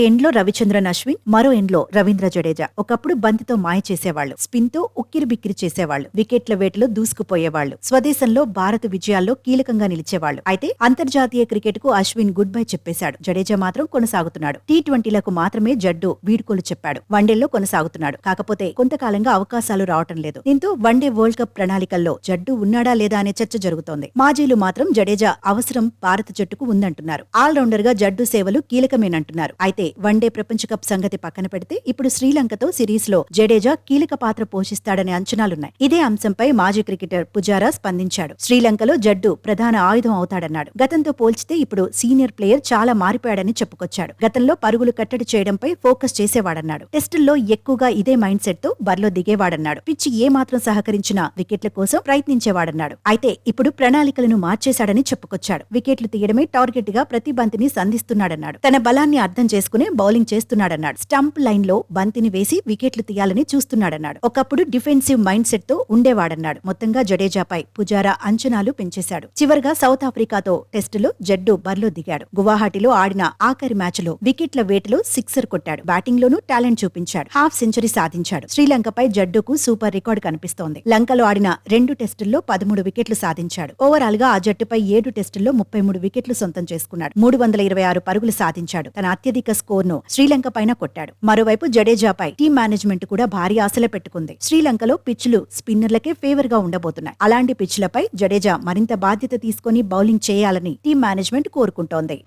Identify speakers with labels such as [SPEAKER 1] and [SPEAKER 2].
[SPEAKER 1] ఎండ్లో రవిచంద్రన్ అశ్విన్, మరో ఎండ్లో రవీంద్ర జడేజా. ఒకప్పుడు బంతితో మాయ చేసేవాళ్లు, స్పిన్ తో ఉక్కిరి బిక్కిరి చేసేవాళ్లు, వికెట్ల వేటలో దూసుకుపోయేవాళ్లు, స్వదేశంలో భారత విజయాల్లో కీలకంగా నిలిచేవాళ్లు. అయితే అంతర్జాతీయ క్రికెట్ కు అశ్విన్ గుడ్ బై చెప్పేశాడు. జడేజా మాత్రం కొనసాగుతున్నాడు. టీ20లకు మాత్రమే జడ్డు వీడ్కోలు చెప్పాడు. వన్డేల్లో కొనసాగుతున్నాడు. కాకపోతే కొంతకాలంగా అవకాశాలు రావటం లేదు. దీంతో వన్డే వరల్డ్ కప్ ప్రణాళికల్లో జడ్డు ఉన్నాడా లేదా అనే చర్చ జరుగుతోంది. మాజీలు మాత్రం జడేజా అవసరం భారత జట్టుకు ఉందంటున్నారు. ఆల్రౌండర్ గా జడ్డు సేవలు కీలకమేనంటున్నారు. అయితే వన్డే ప్రపంచ కప్ సంగతి పక్కన పెడితే ఇప్పుడు శ్రీలంకతో సిరీస్ లో జడేజా కీలక పాత్ర పోషిస్తాడనే అంచనాలున్నాయి. ఇదే అంశంపై మాజీ క్రికెటర్ పుజారా స్పందించాడు. శ్రీలంకలో జడ్డు ప్రధాన ఆయుధం అవుతాడన్నాడు. గతంతో పోల్చితే ఇప్పుడు సీనియర్ ప్లేయర్ చాలా మారిపోయాడని చెప్పుకొచ్చాడు. గతంలో పరుగులు కట్టడి చేయడంపై ఫోకస్ చేసేవాడన్నాడు. టెస్టుల్లో ఎక్కువగా ఇదే మైండ్ సెట్ తో బరిలో దిగేవాడన్నాడు. పిచ్చి ఏ మాత్రం సహకరించినా వికెట్ల కోసం ప్రయత్నించేవాడన్నాడు. అయితే ఇప్పుడు ప్రణాళికలను మార్చేశాడని చెప్పుకొచ్చాడు. వికెట్లు తీయడమే టార్గెట్ గా ప్రతి బంతిని సంధిస్తున్నాడన్నాడు. తన బలాన్ని అర్థం చేసుకునే బౌలింగ్ చేస్తున్నాడన్నాడు. స్టంప్ లైన్ లో బంతిని వేసి వికెట్లు తీయాలని చూస్తున్నాడన్నాడు. ఒకప్పుడు డిఫెన్సివ్ మైండ్ సెట్ తో ఉండేవాడన్నాడు. మొత్తంగా జడేజాపై పుజారా అంచనాలు పెంచేశాడు. చివరగా సౌత్ ఆఫ్రికాతో టెస్టులో జడ్డు బరిలో దిగాడు. గువాహటిలో ఆడిన ఆఖరి మ్యాచ్ లో వికెట్ల వేటలో సిక్సర్ కొట్టాడు. బ్యాటింగ్ లోనూ టాలెంట్ చూపించాడు. హాఫ్ సెంచరీ సాధించాడు. శ్రీలంకపై జడ్డుకు సూపర్ రికార్డు కనిపిస్తోంది. లంకలో ఆడిన 2 టెస్టుల్లో 13 వికెట్లు సాధించాడు. ఓవరాల్ గా ఆ జట్టుపై 7 టెస్టుల్లో 33 వికెట్లు సొంతం చేసుకున్నాడు. 326 పరుగులు సాధించాడు. తన అత్యధిక స్కోర్ ను శ్రీలంక పైన కొట్టాడు. మరోవైపు జడేజాపై టీం మేనేజ్మెంట్ కూడా భారీ ఆశలు పెట్టుకుంది. శ్రీలంకలో పిచ్లు స్పిన్నర్లకే ఫేవర్ గా ఉండబోతున్నాయి. అలాంటి పిచ్లపై జడేజా మరింత బాధ్యత తీసుకుని బౌలింగ్ చేయాలని టీం మేనేజ్మెంట్ కోరుకుంటోంది.